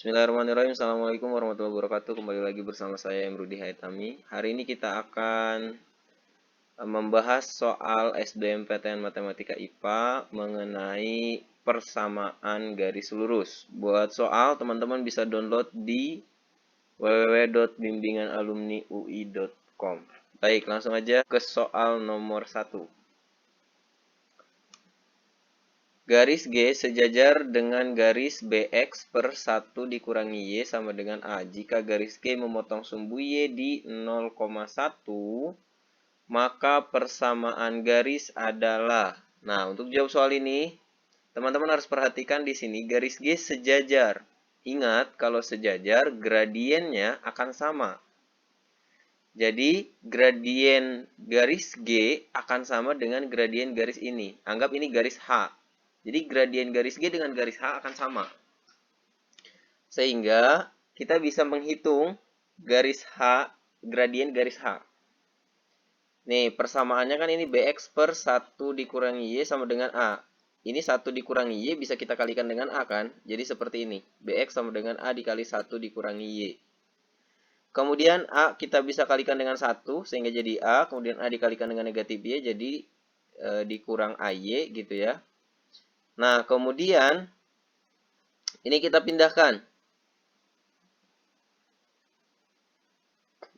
Bismillahirrahmanirrahim. Assalamualaikum warahmatullahi wabarakatuh. Kembali lagi bersama saya Emrudi Haitami. Hari ini kita akan membahas soal SBMPTN Matematika IPA mengenai persamaan garis lurus. Buat soal, teman-teman bisa download di www.bimbinganalumniui.com. Baik, langsung aja ke soal nomor 1. Garis G sejajar dengan garis BX per 1 dikurangi Y sama dengan A. Jika garis G memotong sumbu Y di 0,1, maka persamaan garis adalah. Nah, untuk jawab soal ini, teman-teman harus perhatikan di sini garis G sejajar. Ingat, kalau sejajar, gradiennya akan sama. Jadi, gradien garis G akan sama dengan gradien garis ini. Anggap ini garis H. Jadi gradien garis G dengan garis H akan sama. Sehingga kita bisa menghitung garis H, gradien garis H. Nih, persamaannya kan ini BX per 1 dikurangi Y sama dengan A. Ini 1 dikurangi Y bisa kita kalikan dengan A kan? Jadi seperti ini. BX sama dengan A dikali 1 dikurangi Y. Kemudian A kita bisa kalikan dengan 1 sehingga jadi A. Kemudian A dikalikan dengan negatif Y jadi dikurang AY gitu ya. Nah, kemudian ini kita pindahkan.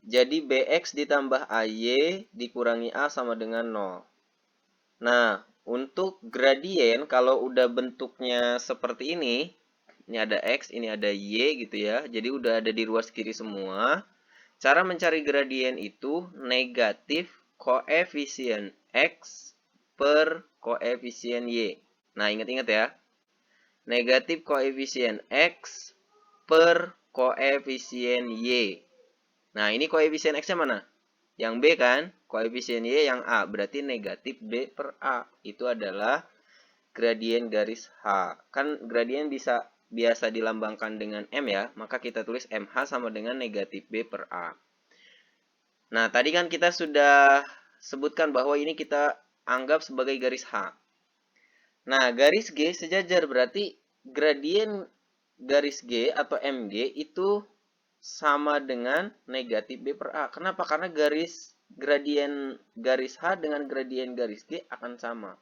Jadi BX ditambah AY dikurangi A sama dengan 0. Nah, untuk gradien kalau udah bentuknya seperti ini ada X, ini ada Y gitu ya. Jadi udah ada di ruas kiri semua. Cara mencari gradien itu negatif koefisien X per koefisien Y. Nah, ingat-ingat ya. Negatif koefisien X per koefisien Y. Nah, ini koefisien X-nya mana? Yang B kan? Koefisien Y yang A. Berarti negatif B per A. Itu adalah gradien garis H. Kan gradien biasa dilambangkan dengan M ya. Maka kita tulis MH sama dengan negatif B per A. Nah, tadi kan kita sudah sebutkan bahwa ini kita anggap sebagai garis H. Nah, garis G sejajar berarti gradien garis G atau MG itu sama dengan negatif B per A. Kenapa? Karena gradien garis H dengan gradien garis G akan sama.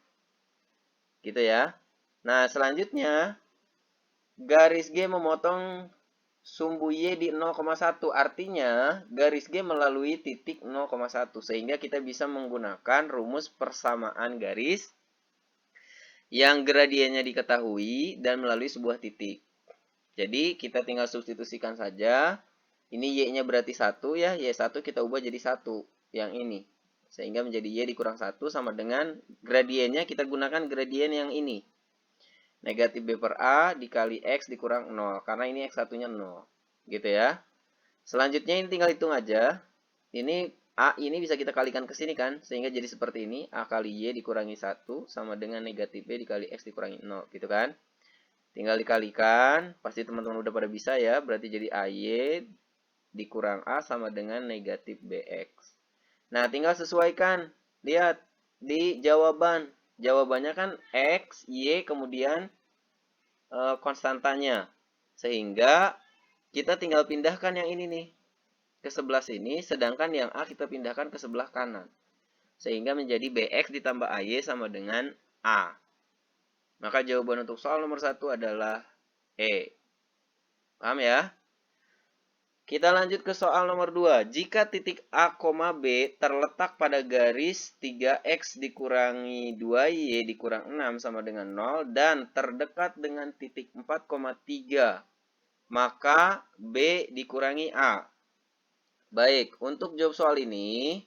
Gitu ya. Nah, selanjutnya garis G memotong sumbu Y di 0,1. Artinya garis G melalui titik 0,1. Sehingga kita bisa menggunakan rumus persamaan garis yang gradiennya diketahui dan melalui sebuah titik. Jadi kita tinggal substitusikan saja. Ini Y-nya berarti 1 ya. Y1 kita ubah jadi 1. Yang ini. Sehingga menjadi Y dikurang 1 sama dengan gradiennya kita gunakan gradien yang ini. Negatif B per A dikali X dikurang 0. Karena ini X1-nya 0. Gitu ya. Selanjutnya ini tinggal hitung aja. Ini A ini bisa kita kalikan ke sini kan. Sehingga jadi seperti ini. A kali Y dikurangi 1 sama dengan negatif B dikali X dikurangi 0. Gitu kan. Tinggal dikalikan. Pasti teman-teman udah pada bisa ya. Berarti jadi AY dikurang A sama dengan negatif BX. Nah, tinggal sesuaikan. Lihat di jawaban. Jawabannya kan X, Y, kemudian konstantanya. Sehingga kita tinggal pindahkan yang ini nih ke sebelah sini, sedangkan yang A kita pindahkan ke sebelah kanan. Sehingga menjadi BX ditambah AY sama dengan A. Maka jawaban untuk soal nomor 1 adalah E. Paham ya? Kita lanjut ke soal nomor 2. Jika titik A, B terletak pada garis 3X dikurangi 2Y dikurang 6 sama dengan 0 dan terdekat dengan titik 4,3, maka B dikurangi A. Baik, untuk jawab soal ini,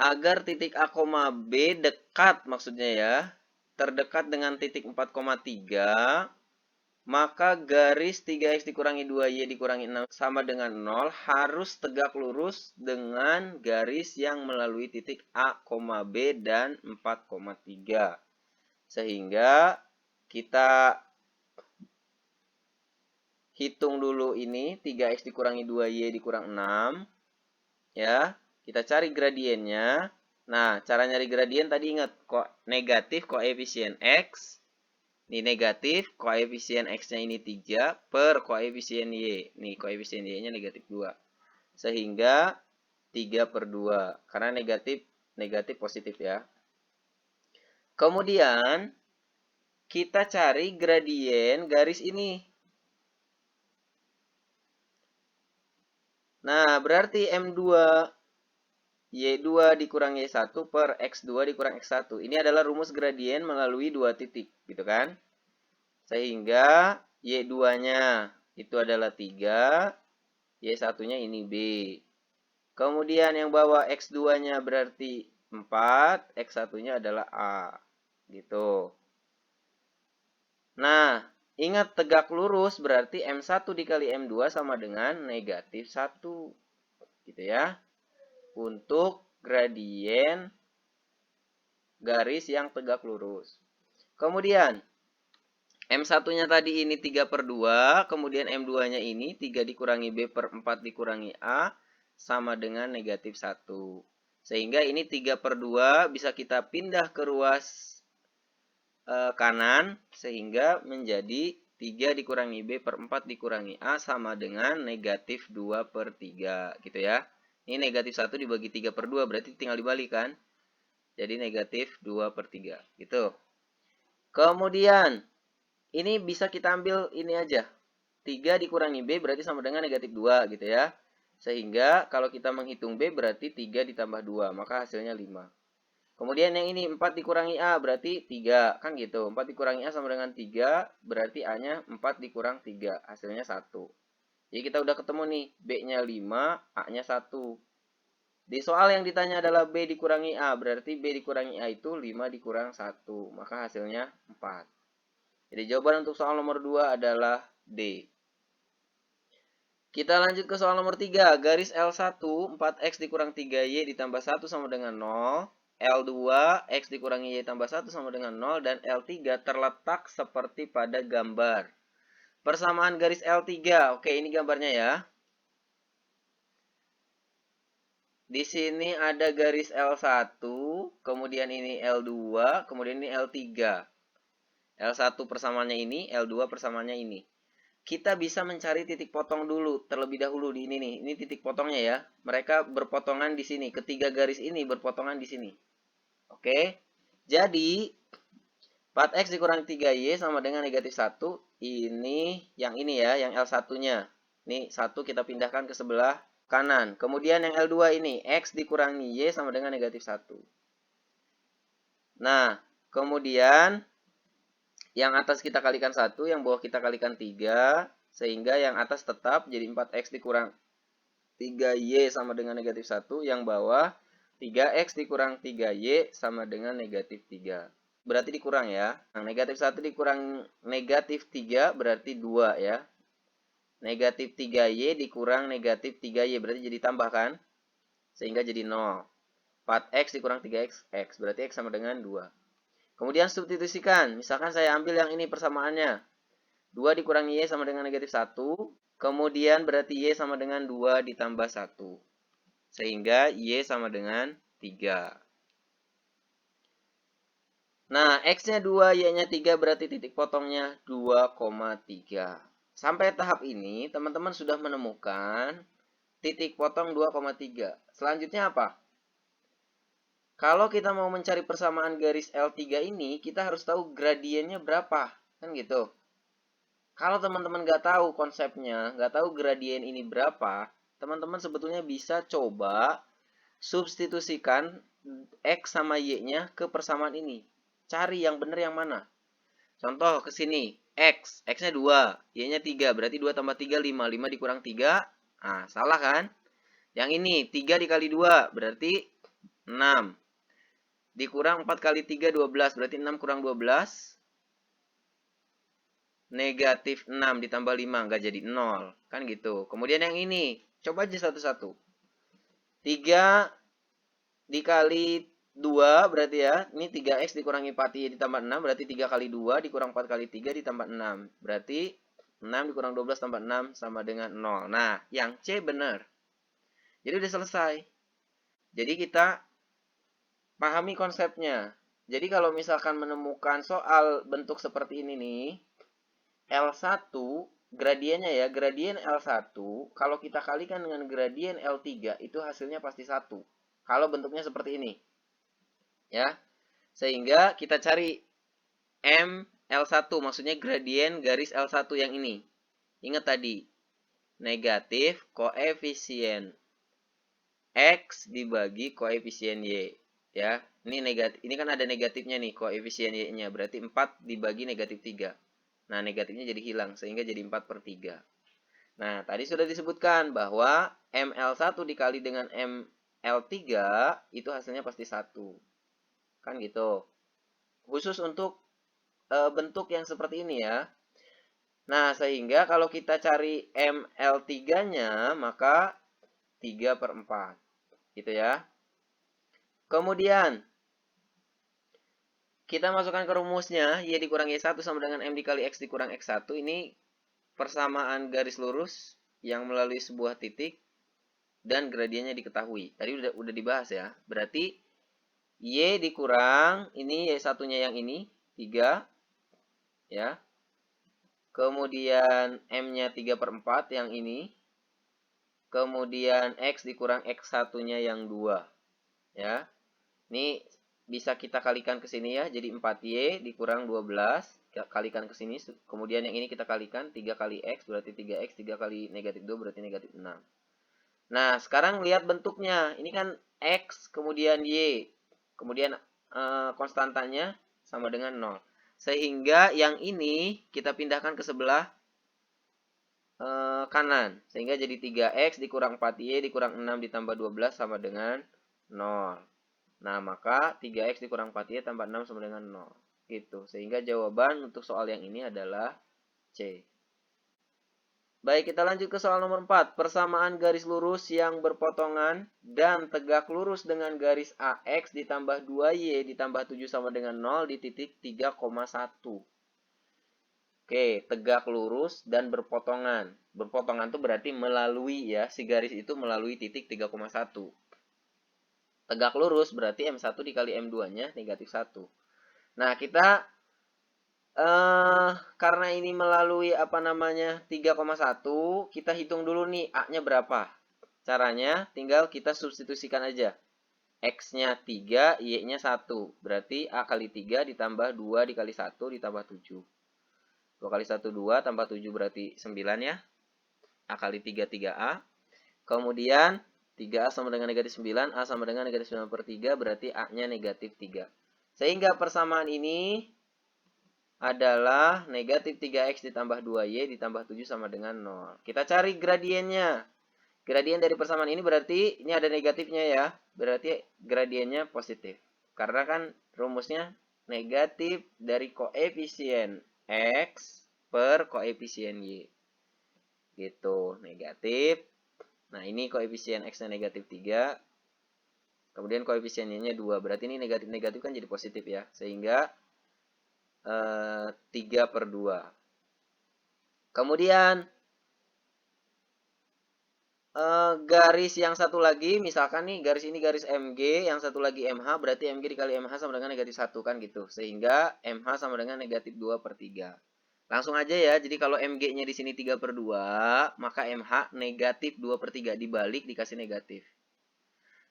agar titik A, B dekat maksudnya ya, terdekat dengan titik 4,3, maka garis 3X dikurangi 2Y dikurangi 6 sama dengan 0 harus tegak lurus dengan garis yang melalui titik A, B dan 4,3. Sehingga kita hitung dulu ini 3X dikurangi 2Y dikurang 6. Ya, kita cari gradiennya. Nah, cara nyari gradien tadi ingat, kok negatif koefisien X Ini negatif, koefisien X-nya ini 3 per koefisien Y. Nih, koefisien Y-nya negatif 2. Sehingga 3 per 2. Karena negatif, negatif positif ya. Kemudian, kita cari gradien garis ini. Nah, berarti M2 Y2 dikurang Y1 per X2 dikurang X1. Ini adalah rumus gradien melalui dua titik, gitu kan? Sehingga Y2-nya itu adalah 3, Y1-nya ini B. Kemudian yang bawah X2-nya berarti 4, X1-nya adalah A. Gitu. Nah, ingat tegak lurus berarti M1 dikali M2 sama dengan negatif 1. Gitu ya. Untuk gradien garis yang tegak lurus. Kemudian, M1-nya tadi ini 3 per 2, kemudian M2-nya ini 3 dikurangi B per 4 dikurangi A, sama dengan negatif 1. Sehingga ini 3 per 2 bisa kita pindah ke ruas kanan, sehingga menjadi 3 dikurangi B per 4 dikurangi A sama dengan negatif 2 per 3. Gitu ya. Ini negatif 1 dibagi 3 per 2, berarti tinggal dibalik kan. Jadi negatif 2 per 3. Gitu. Kemudian, ini bisa kita ambil ini aja. 3 dikurangi B berarti sama dengan negatif 2 gitu ya. Sehingga kalau kita menghitung B berarti 3 ditambah 2. Maka hasilnya 5. Kemudian yang ini 4 dikurangi A berarti 3. Kan gitu. 4 dikurangi A sama dengan 3. Berarti A-nya 4 dikurang 3. Hasilnya 1. Jadi kita udah ketemu nih. B-nya 5, A-nya 1. Di soal yang ditanya adalah B dikurangi A. Berarti B dikurangi A itu 5 dikurang 1. Maka hasilnya 4. Jadi jawaban untuk soal nomor 2 adalah D. Kita lanjut ke soal nomor 3. Garis L1, 4X dikurang 3Y ditambah 1 sama dengan 0. L2, X dikurangi Y tambah 1 sama dengan 0. Dan L3 terletak seperti pada gambar. Persamaan garis L3. Oke, ini gambarnya ya. Di sini ada garis L1, kemudian ini L2, kemudian ini L3. L1 persamaannya ini, L2 persamaannya ini. Kita bisa mencari titik potong dulu, terlebih dahulu di ini nih. Ini titik potongnya ya. Mereka berpotongan di sini. Ketiga garis ini berpotongan di sini. Oke. Jadi, 4X dikurang 3Y sama dengan negatif 1. Ini, yang ini ya, yang L1-nya. Ini 1 kita pindahkan ke sebelah kanan. Kemudian yang L2 ini, X dikurangi Y sama dengan negatif 1. Nah, kemudian yang atas kita kalikan 1, yang bawah kita kalikan 3. Sehingga yang atas tetap jadi 4X dikurang 3Y sama dengan negatif 1. Yang bawah 3X dikurang 3Y sama dengan negatif 3. Berarti dikurang ya. Nah, negatif 1 dikurang negatif 3 berarti 2 ya. Negatif 3Y dikurang negatif 3Y berarti jadi tambah kan. Sehingga jadi 0. 4X dikurang 3X, X. Berarti X sama dengan 2. Kemudian substitusikan. Misalkan saya ambil yang ini persamaannya. 2 dikurangi Y sama dengan negatif 1. Kemudian berarti Y sama dengan 2 ditambah 1. Sehingga Y sama dengan 3. Nah, X-nya 2, Y-nya 3 berarti titik potongnya 2,3. Sampai tahap ini, teman-teman sudah menemukan titik potong 2,3. Selanjutnya apa? Kalau kita mau mencari persamaan garis L3 ini, kita harus tahu gradiennya berapa. Kan gitu. Kalau teman-teman nggak tahu konsepnya, nggak tahu gradien ini berapa, teman-teman sebetulnya bisa coba substitusikan X sama Y-nya ke persamaan ini. Cari yang benar yang mana. Contoh ke sini, X-nya 2, Y-nya 3, berarti 2 tambah 3, 5. 5 dikurang 3, nah salah kan? Yang ini, 3 dikali 2, berarti 6. Dikurang 4 kali 3, 12. Berarti 6 kurang 12. Negatif 6 ditambah 5. Nggak jadi 0. Kan gitu. Kemudian yang ini. Coba aja satu-satu. 3 dikali 2 berarti ya. Ini 3X dikurangi 4Y ditambah 6. Berarti 3 kali 2 dikurang 4 kali 3 ditambah 6. Berarti 6 dikurang 12 tambah 6 sama dengan 0. Nah, yang C benar. Jadi udah selesai. Jadi kita pahami konsepnya. Jadi kalau misalkan menemukan soal bentuk seperti ini nih, L1 gradiennya ya, gradien L1 kalau kita kalikan dengan gradien L3 itu hasilnya pasti 1. Kalau bentuknya seperti ini. Ya. Sehingga kita cari M L1 maksudnya gradien garis L1 yang ini. Ingat tadi, negatif koefisien X dibagi koefisien Y. Ya, ini negatif. Ini kan ada negatifnya nih, koefisien Y-nya. Berarti 4 dibagi negatif 3. Nah, negatifnya jadi hilang, sehingga jadi 4/3. Nah, tadi sudah disebutkan bahwa ML1 dikali dengan ML3 itu hasilnya pasti 1. Kan gitu. Khusus untuk bentuk yang seperti ini ya. Nah, sehingga kalau kita cari ML3-nya, maka 3/4. Gitu ya. Kemudian, kita masukkan ke rumusnya, Y dikurang Y1 sama dengan M dikali X dikurang X1. Ini persamaan garis lurus yang melalui sebuah titik dan gradiennya diketahui. Tadi udah dibahas ya. Berarti Y dikurang, ini Y1-nya yang ini, 3. Ya. Kemudian M-nya 3/4 yang ini. Kemudian X dikurang X1-nya yang 2. Ya. Ini bisa kita kalikan ke sini ya. Jadi 4Y dikurang 12. Kalikan ke sini. Kemudian yang ini kita kalikan. 3 kali X berarti 3X. 3 kali negatif 2 berarti negatif 6. Nah, sekarang lihat bentuknya. Ini kan X, kemudian Y. Kemudian konstantanya sama dengan 0. Sehingga yang ini kita pindahkan ke sebelah kanan. Sehingga jadi 3X dikurang 4Y dikurang 6 ditambah 12 sama dengan 0. Nah, maka 3X dikurang 4Y tambah 6 sama dengan 0. Gitu. Sehingga jawaban untuk soal yang ini adalah C. Baik, kita lanjut ke soal nomor 4. Persamaan garis lurus yang berpotongan dan tegak lurus dengan garis AX ditambah 2Y ditambah 7 sama dengan 0 di titik 3,1. Oke, tegak lurus dan berpotongan. Berpotongan itu berarti melalui ya, si garis itu melalui titik 3,1. Tegak lurus berarti M1 dikali M2-nya negatif 1. Nah, kita karena ini melalui 3,1, kita hitung dulu nih A-nya berapa. Caranya tinggal kita substitusikan aja. X-nya 3, Y-nya 1. Berarti A kali 3 ditambah 2 dikali 1 ditambah 7. 2 kali 1, 2, tambah 7 berarti 9 ya. A kali 3, 3A. Kemudian 3A sama dengan negatif 9, A sama dengan negatif 9/3, berarti A-nya negatif 3. Sehingga persamaan ini adalah negatif 3X ditambah 2Y ditambah 7 sama dengan 0. Kita cari gradiennya. Gradien dari persamaan ini berarti ini ada negatifnya ya. Berarti gradiennya positif. Karena kan rumusnya negatif dari koefisien X per koefisien Y. Gitu, negatif. Nah, ini koefisien X-nya negatif 3. Kemudian koefisien Y-nya 2. Berarti ini negatif-negatif kan jadi positif ya. Sehingga 3/2. Kemudian garis yang satu lagi, misalkan nih garis ini garis MG, yang satu lagi MH, berarti MG dikali MH sama dengan negatif 1 kan gitu. Sehingga MH sama dengan negatif 2/3. Langsung aja ya, jadi kalau MG-nya di sini 3/2, maka MH negatif 2/3, dibalik dikasih negatif.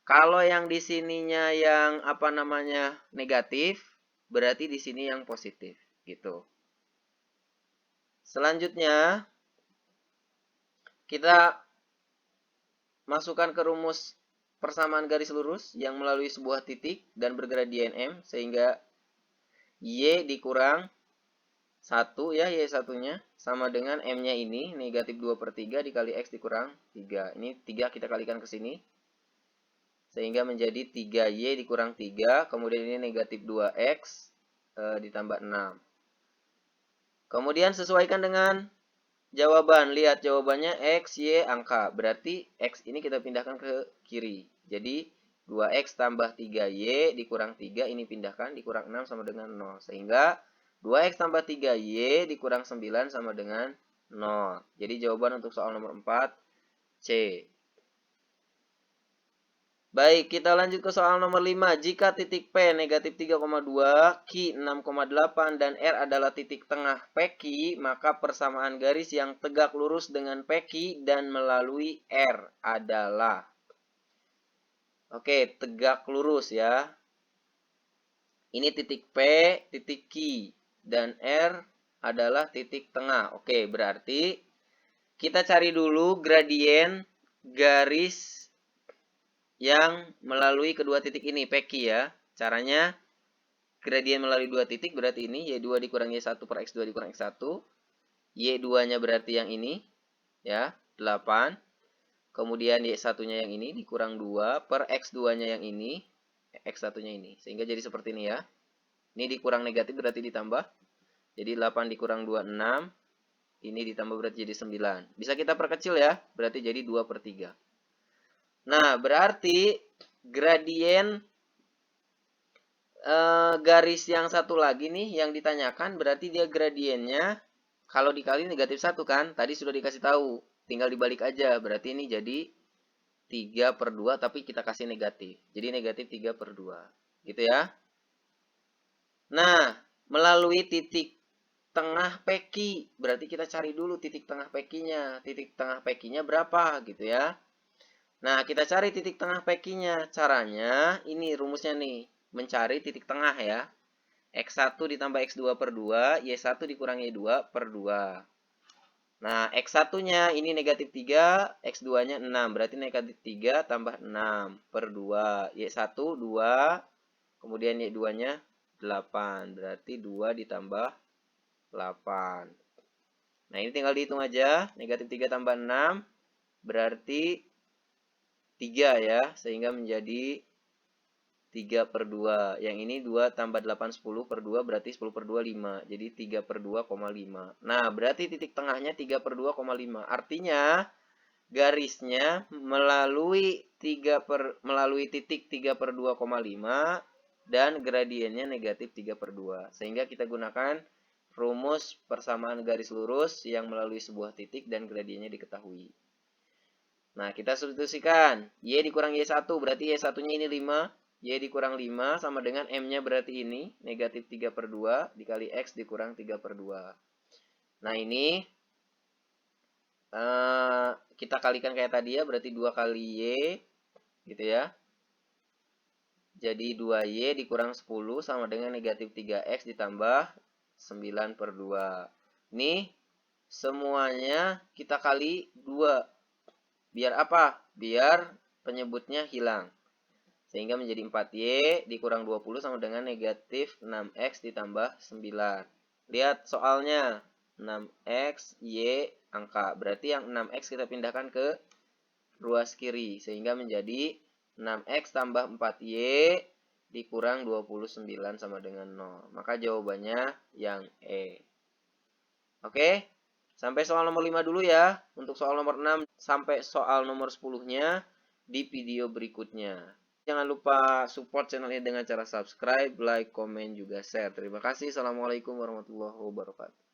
Kalau yang di sininya yang negatif, berarti di sini yang positif gitu. Selanjutnya kita masukkan ke rumus persamaan garis lurus yang melalui sebuah titik dan bergradien M sehingga Y dikurang 1 ya, Y1-nya sama dengan M-nya ini negatif 2/3 dikali X dikurang 3. Ini 3 kita kalikan ke sini. Sehingga menjadi 3Y dikurang 3. Kemudian ini negatif 2X ditambah 6. Kemudian sesuaikan dengan jawaban. Lihat jawabannya X, Y, angka. Berarti X ini kita pindahkan ke kiri. Jadi 2X tambah 3Y dikurang 3. Ini pindahkan. Dikurang 6 sama dengan 0. Sehingga 2X tambah 3Y dikurang 9 sama dengan 0. Jadi jawaban untuk soal nomor 4 C. Baik, kita lanjut ke soal nomor 5. Jika titik P negatif 3,2, Q 6,8, dan R adalah titik tengah PQ, maka persamaan garis yang tegak lurus dengan PQ dan melalui R adalah. Oke, tegak lurus ya. Ini titik P, titik Q, dan R adalah titik tengah. Oke, berarti kita cari dulu gradien garis yang melalui kedua titik ini, PQ ya. Caranya, gradien melalui dua titik berarti ini, Y2 dikurangi Y1 per X2 dikurang X1. Y2-nya berarti yang ini, ya, 8. Kemudian Y1-nya yang ini dikurang 2 per X2-nya yang ini, X1-nya ini. Sehingga jadi seperti ini ya. Ini dikurang negatif berarti ditambah. Jadi 8 dikurang 2, 6. Ini ditambah berarti jadi 9. Bisa kita perkecil ya, berarti jadi 2 per 3. Nah, berarti gradien garis yang satu lagi nih yang ditanyakan berarti dia gradiennya kalau dikali negatif 1 kan. Tadi sudah dikasih tahu. Tinggal dibalik aja. Berarti ini jadi 3 per 2 tapi kita kasih negatif. Jadi negatif 3 per 2. Gitu ya. Nah, melalui titik tengah PQ. Berarti kita cari dulu titik tengah PQ-nya. Titik tengah PQ-nya berapa gitu ya. Nah, kita cari titik tengah PQ-nya. Caranya, ini rumusnya nih. Mencari titik tengah ya. X1 ditambah X2 per 2, Y1 dikurangi Y2 per 2. Nah, X1-nya ini negatif 3, X2-nya 6. Berarti negatif 3 tambah 6 per 2. Y1 2, kemudian Y2-nya 8. Berarti 2 ditambah 8. Nah, ini tinggal dihitung aja. Negatif 3 tambah 6, berarti 3 ya. Sehingga menjadi 3 per 2. Yang ini 2 tambah 8, 10 per 2 berarti 10 per 2, 5. Jadi 3 per 2,5. Nah, berarti titik tengahnya 3 per 2,5. Artinya, garisnya melalui titik 3 per 2,5 dan gradiennya negatif 3 per 2. Sehingga kita gunakan rumus persamaan garis lurus yang melalui sebuah titik dan gradiennya diketahui. Nah, kita substitusikan. Y dikurang Y1 berarti Y1-nya ini 5. Y dikurang 5 sama dengan M-nya berarti ini, negatif 3 per 2 dikali X dikurang 3 per 2. Nah, ini kita kalikan kayak tadi ya, berarti 2 kali Y, gitu ya. Jadi 2Y dikurang 10 sama dengan negatif 3X ditambah 9 per 2. Ini semuanya kita kali 2. Biar apa? Biar penyebutnya hilang. Sehingga menjadi 4Y dikurang 20 sama dengan negatif 6X ditambah 9. Lihat soalnya. 6X, Y, angka. Berarti yang 6X kita pindahkan ke ruas kiri. Sehingga menjadi 6X tambah 4Y dikurang 29 sama dengan 0. Maka jawabannya yang E. Oke? Sampai soal nomor 5 dulu ya. Untuk soal nomor 6 sampai soal nomor 10-nya di video berikutnya. Jangan lupa support channel ini dengan cara subscribe, like, komen, juga share. Terima kasih. Assalamualaikum warahmatullahi wabarakatuh.